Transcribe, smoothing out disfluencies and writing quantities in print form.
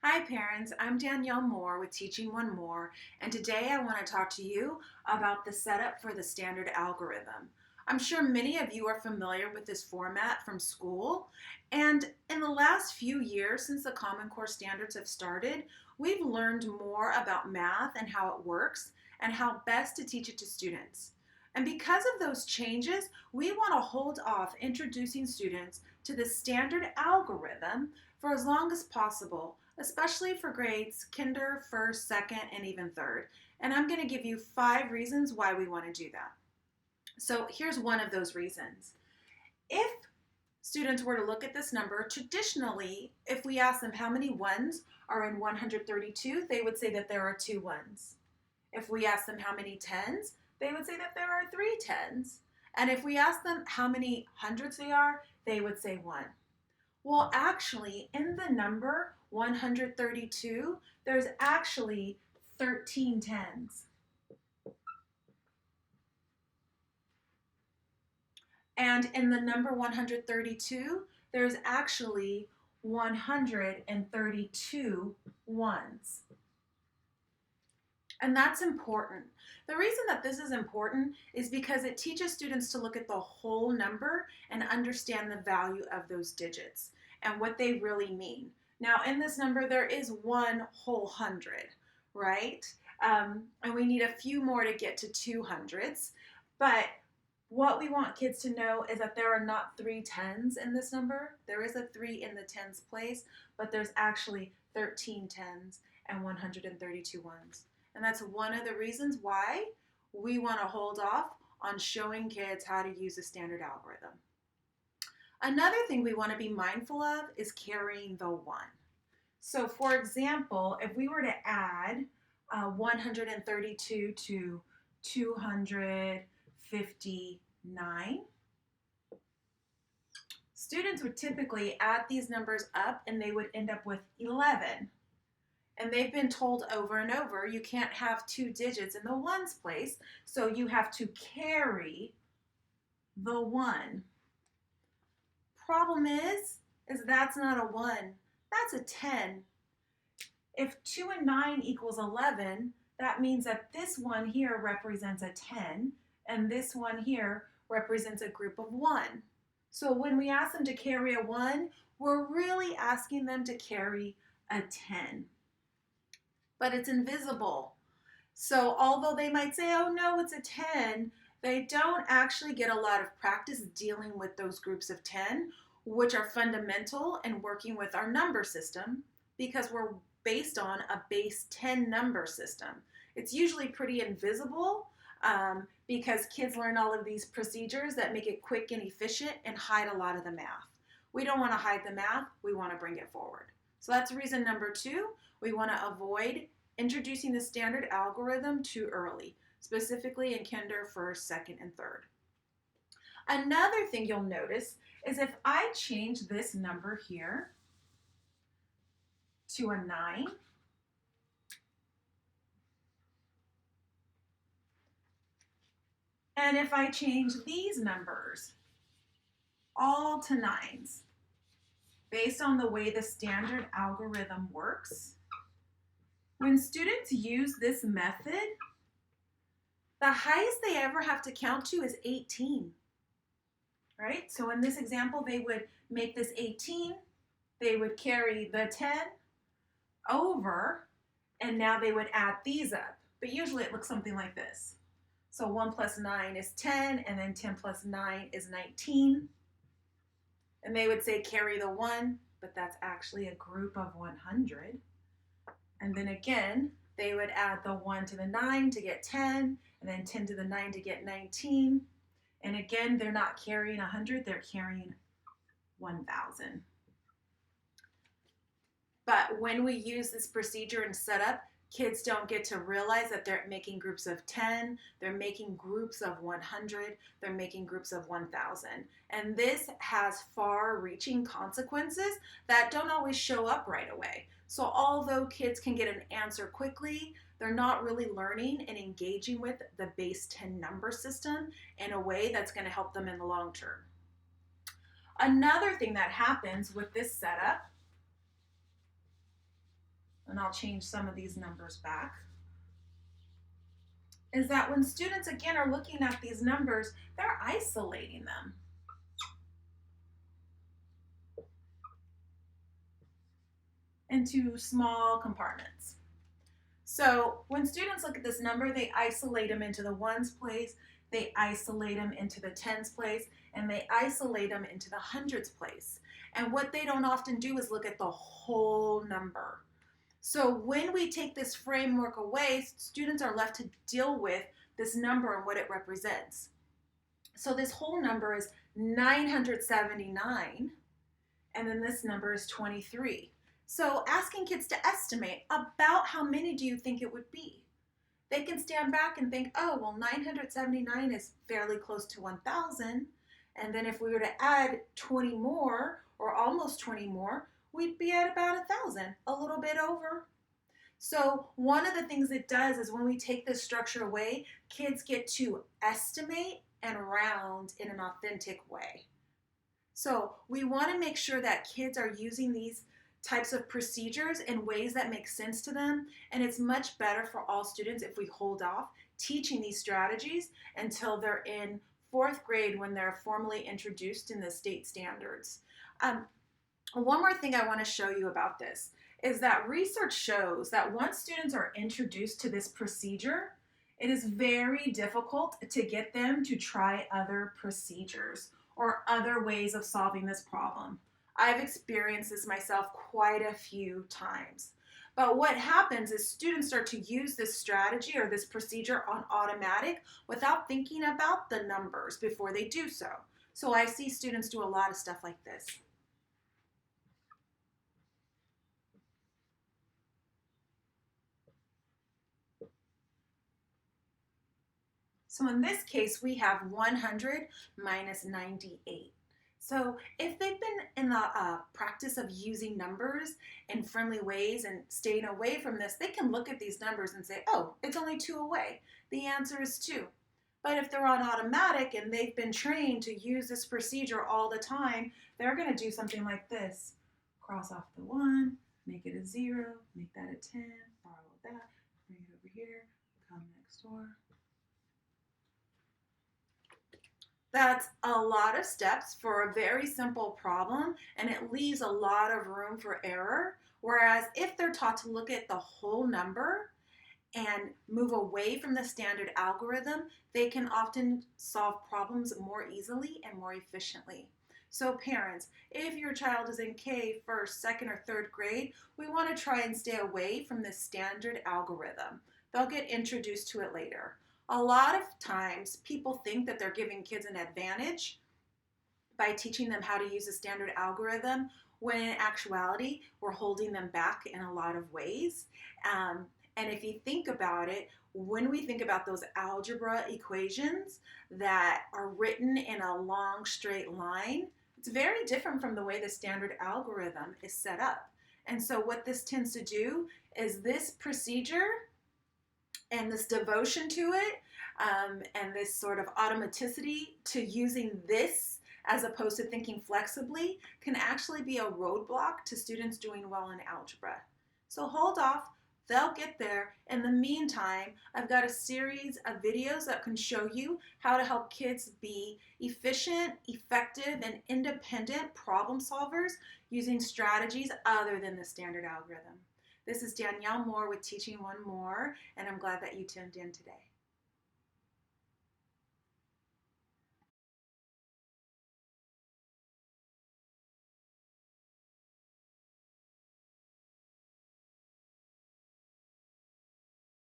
Hi parents, I'm Danielle Moore with Teaching One More, and today I want to talk to you about the setup for the standard algorithm. I'm sure many of you are familiar with this format from school, and in the last few years since the Common Core standards have started, we've learned more about math and how it works and how best to teach it to students. And because of those changes, we want to hold off introducing students to the standard algorithm for as long as possible, especially for grades kinder, first, second, and even third. And I'm going to give you 5 reasons why we want to do that. So here's one of those reasons. If students were to look at this number, traditionally, if we ask them how many ones are in 132, they would say that there are 2 ones. If we ask them how many tens, they would say that there are 3 tens. And if we ask them how many hundreds they are, they would say 1. Well, actually, in the number 132, there's actually 13 tens. And in the number 132, there's actually 132 ones. And that's important. The reason that this is important is because it teaches students to look at the whole number and understand the value of those digits and what they really mean. Now, in this number, there is 100, right? And we need a few more to get to 200s. But what we want kids to know is that there are not 3 tens in this number. There is a 3 in the tens place, but there's actually 13 tens and 132 ones. And that's one of the reasons why we want to hold off on showing kids how to use the standard algorithm. Another thing we want to be mindful of is carrying the 1. So for example, if we were to add 132 to 259, students would typically add these numbers up and they would end up with 11. And they've been told over and over, you can't have 2 digits in the ones place, so you have to carry the 1. Problem is that's not a 1, that's a 10. If 2 and 9 equals 11, that means that this one here represents a 10, and this one here represents a group of 1. So when we ask them to carry a 1, we're really asking them to carry a 10. But it's invisible. So although they might say, oh no, it's a 10, they don't actually get a lot of practice dealing with those groups of 10, which are fundamental in working with our number system because we're based on a base 10 number system. It's usually pretty invisible because kids learn all of these procedures that make it quick and efficient and hide a lot of the math. We don't want to hide the math, we want to bring it forward. So that's reason number 2. We want to avoid introducing the standard algorithm too early, specifically in kinder, first, second, and third. Another thing you'll notice is if I change this number here to a 9, and if I change these numbers all to 9s, based on the way the standard algorithm works, when students use this method, the highest they ever have to count to is 18, right? So in this example, they would make this 18, they would carry the 10 over, and now they would add these up. But usually it looks something like this. So 1 plus 9 is 10, and then 10 plus 9 is 19. And they would say carry the 1, but that's actually a group of 100. And then again, they would add the 1 to the 9 to get 10, and then 10 to the 9 to get 19. And again, they're not carrying 100, they're carrying 1,000. But when we use this procedure and setup, kids don't get to realize that they're making groups of 10, they're making groups of 100, they're making groups of 1,000. And this has far-reaching consequences that don't always show up right away. So although kids can get an answer quickly, they're not really learning and engaging with the base 10 number system in a way that's going to help them in the long term. Another thing that happens with this setup and I'll change some of these numbers back, is that when students again are looking at these numbers, they're isolating them into small compartments. So when students look at this number, they isolate them into the ones place, they isolate them into the tens place, and they isolate them into the hundreds place. And what they don't often do is look at the whole number. So when we take this framework away, students are left to deal with this number and what it represents. So this whole number is 979, and then this number is 23. So asking kids to estimate about how many do you think it would be? They can stand back and think, oh, well, 979 is fairly close to 1,000. And then if we were to add 20 more, or almost 20 more, we'd be at about 1,000, a little bit over. So one of the things it does is when we take this structure away, kids get to estimate and round in an authentic way. So we want to make sure that kids are using these types of procedures in ways that make sense to them, and it's much better for all students if we hold off teaching these strategies until they're in fourth grade when they're formally introduced in the state standards. One more thing I want to show you about this is that research shows that once students are introduced to this procedure, it is very difficult to get them to try other procedures or other ways of solving this problem. I've experienced this myself quite a few times. But what happens is students start to use this strategy or this procedure on automatic without thinking about the numbers before they do so. So I see students do a lot of stuff like this. So in this case, we have 100 minus 98. So if they've been in the practice of using numbers in friendly ways and staying away from this, they can look at these numbers and say, oh, it's only 2 away. The answer is 2. But if they're on automatic and they've been trained to use this procedure all the time, they're going to do something like this. Cross off the 1, make it a 0, make that a 10, borrow that, bring it over here, come next door. That's a lot of steps for a very simple problem, and it leaves a lot of room for error. Whereas if they're taught to look at the whole number and move away from the standard algorithm, they can often solve problems more easily and more efficiently. So parents, if your child is in K, first, second, or third grade, we want to try and stay away from the standard algorithm. They'll get introduced to it later. A lot of times people think that they're giving kids an advantage by teaching them how to use a standard algorithm, when in actuality, we're holding them back in a lot of ways. And if you think about it, when we think about those algebra equations that are written in a long straight line, it's very different from the way the standard algorithm is set up. And so what this tends to do is this procedure and this devotion to it, and this sort of automaticity to using this as opposed to thinking flexibly, can actually be a roadblock to students doing well in algebra. So hold off, they'll get there. In the meantime, I've got a series of videos that can show you how to help kids be efficient, effective, and independent problem solvers using strategies other than the standard algorithm. This is Danielle Moore with Teaching One More, and I'm glad that you tuned in today.